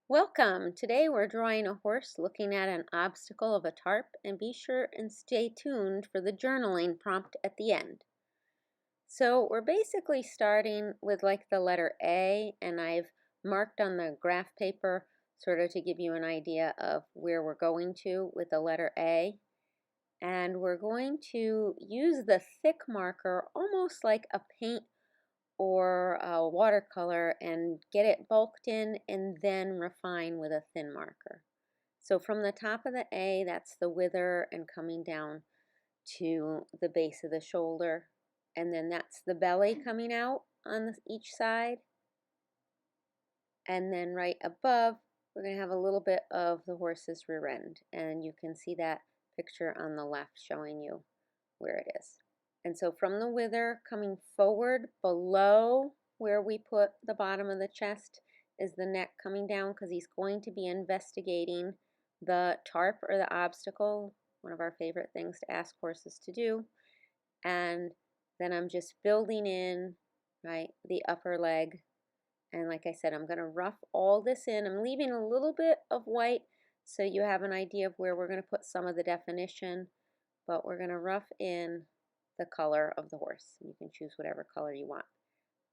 Welcome! Today we're drawing a horse looking at an obstacle of a tarp, and be sure and stay tuned for the journaling prompt at the end. So we're basically starting with like the letter A, and I've marked on the graph paper sort of to give you an idea of where we're going to with the letter A. And we're going to use the thick marker almost like a paint or a watercolor and get it bulked in and then refine with a thin marker. So from the top of the A, that's the wither and coming down to the base of the shoulder. And then that's the belly coming out on each side. And then right above, we're going to have a little bit of the horse's rear end. And you can see that picture on the left showing you where it is. And so from the wither coming forward below where we put the bottom of the chest is the neck coming down, because he's going to be investigating the tarp or the obstacle, one of our favorite things to ask horses to do. And then I'm just building in, right, the upper leg. And like I said, I'm going to rough all this in. I'm leaving a little bit of white so you have an idea of where we're going to put some of the definition, but we're going to rough in the color of the horse. You can choose whatever color you want.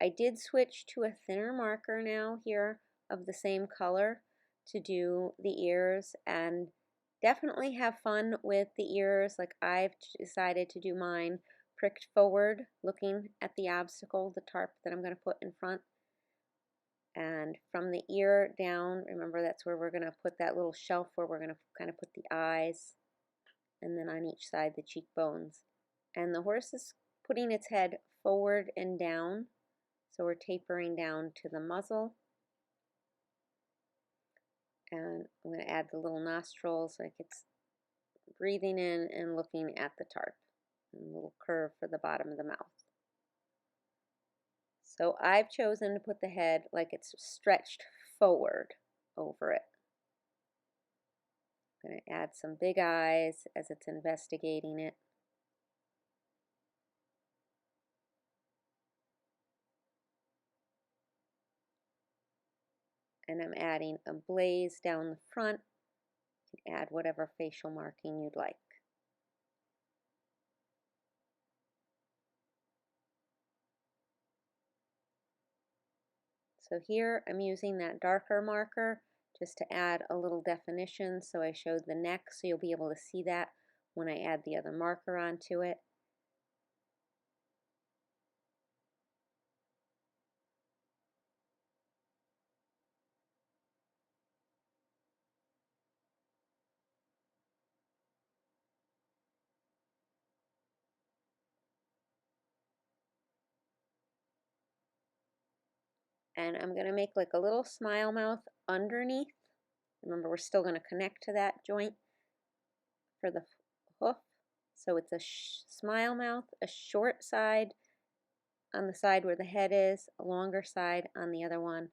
I did switch to a thinner marker now here of the same color to do the ears, and definitely have fun with the ears. Like I've decided to do mine pricked forward, looking at the obstacle, the tarp that I'm going to put in front. And from the ear down, remember that's where we're going to put that little shelf where we're going to kind of put the eyes, and then on each side the cheekbones. And the horse is putting its head forward and down, so we're tapering down to the muzzle. And I'm going to add the little nostrils like it's breathing in and looking at the tarp, and a little curve for the bottom of the mouth. So I've chosen to put the head like it's stretched forward over it. I'm going to add some big eyes as it's investigating it. And I'm adding a blaze down the front. You can add whatever facial marking you'd like. So here I'm using that darker marker just to add a little definition. So I showed the neck, so you'll be able to see that when I add the other marker onto it. And I'm going to make like a little smile mouth underneath. Remember, we're still going to connect to that joint for the hoof. So it's a smile mouth, a short side on the side where the head is, a longer side on the other one,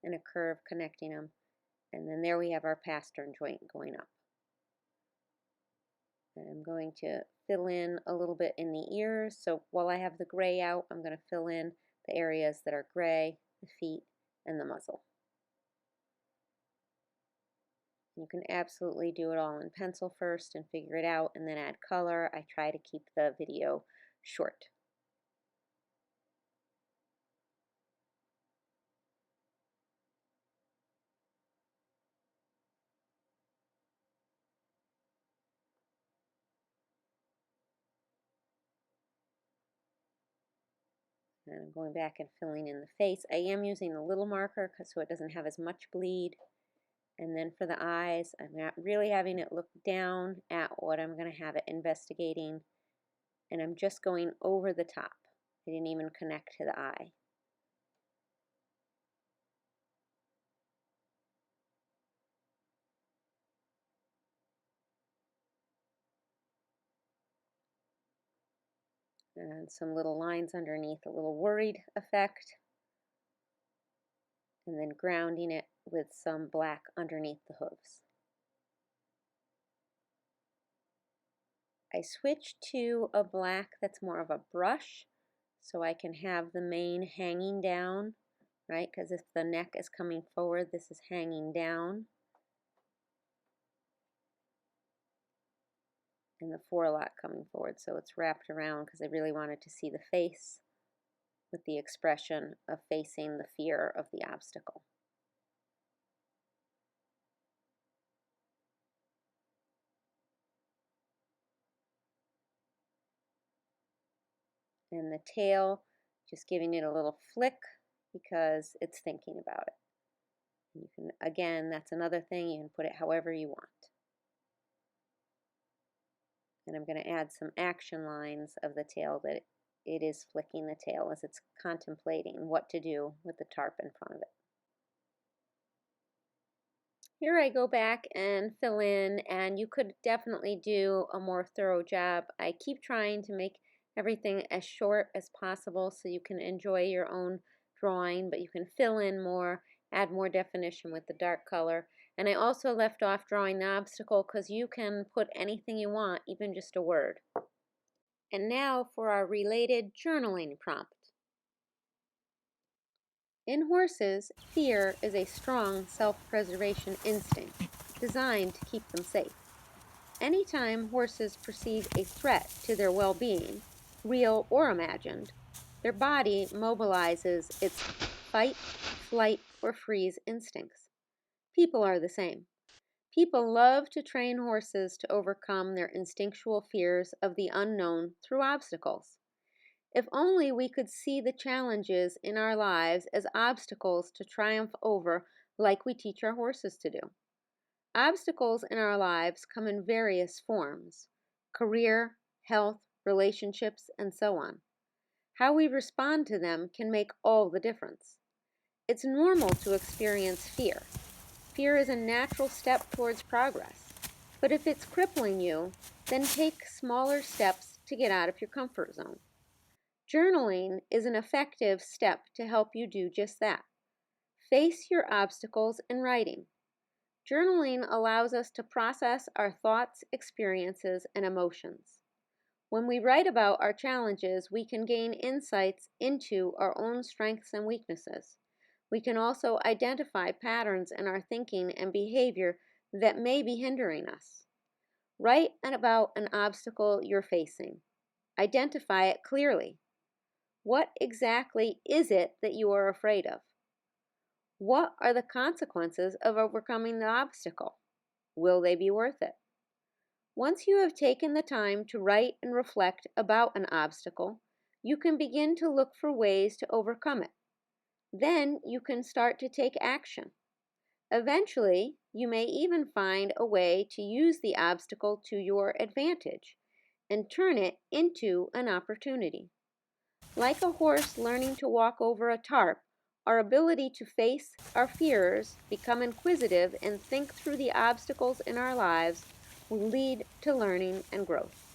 and a curve connecting them. And then there we have our pastern joint going up. And I'm going to fill in a little bit in the ears. So while I have the gray out, I'm going to fill in the areas that are gray, the feet, and the muzzle. You can absolutely do it all in pencil first and figure it out and then add color. I try to keep the video short. And I'm going back and filling in the face. I am using a little marker so it doesn't have as much bleed. And then for the eyes, I'm not really having it look down at what I'm going to have it investigating. And I'm just going over the top. I didn't even connect to the eye. And some little lines underneath, a little worried effect. And then grounding it with some black underneath the hooves. I switched to a black that's more of a brush, so I can have the mane hanging down right? Because if the neck is coming forward, this is hanging down. And the forelock coming forward, so it's wrapped around because I really wanted to see the face with the expression of facing the fear of the obstacle. And the tail, just giving it a little flick because it's thinking about it. And you can, again, that's another thing, you can put it however you want. And I'm going to add some action lines of the tail that it is flicking the tail as it's contemplating what to do with the tarp in front of it. Here I go back and fill in, and you could definitely do a more thorough job. I keep trying to make everything as short as possible so you can enjoy your own drawing, but you can fill in more, add more definition with the dark color. And I also left off drawing the obstacle because you can put anything you want, even just a word. And now for our related journaling prompt. In horses, fear is a strong self-preservation instinct designed to keep them safe. Anytime horses perceive a threat to their well-being, real or imagined, their body mobilizes its fight, flight, or freeze instincts. People are the same. People love to train horses to overcome their instinctual fears of the unknown through obstacles. If only we could see the challenges in our lives as obstacles to triumph over like we teach our horses to do. Obstacles in our lives come in various forms: career, health, relationships, and so on. How we respond to them can make all the difference. It's normal to experience fear. Fear is a natural step towards progress. But if it's crippling you, then take smaller steps to get out of your comfort zone. Journaling is an effective step to help you do just that. Face your obstacles in writing. Journaling allows us to process our thoughts, experiences, and emotions. When we write about our challenges, we can gain insights into our own strengths and weaknesses. We can also identify patterns in our thinking and behavior that may be hindering us. Write about an obstacle you're facing. Identify it clearly. What exactly is it that you are afraid of? What are the consequences of overcoming the obstacle? Will they be worth it? Once you have taken the time to write and reflect about an obstacle, you can begin to look for ways to overcome it. Then you can start to take action. Eventually, you may even find a way to use the obstacle to your advantage and turn it into an opportunity. Like a horse learning to walk over a tarp, our ability to face our fears, become inquisitive, and think through the obstacles in our lives will lead to learning and growth.